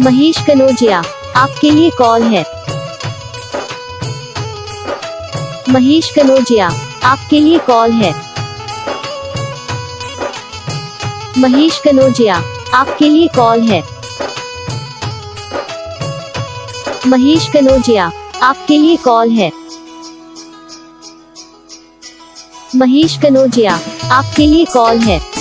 महेश कनौजिया, आपके लिए कॉल है। महेश कनौजिया, आपके लिए कॉल है। महेश कनौजिया, आपके लिए कॉल है। महेश कनौजिया, आपके लिए कॉल है। महेश कनौजिया, आपके लिए कॉल है।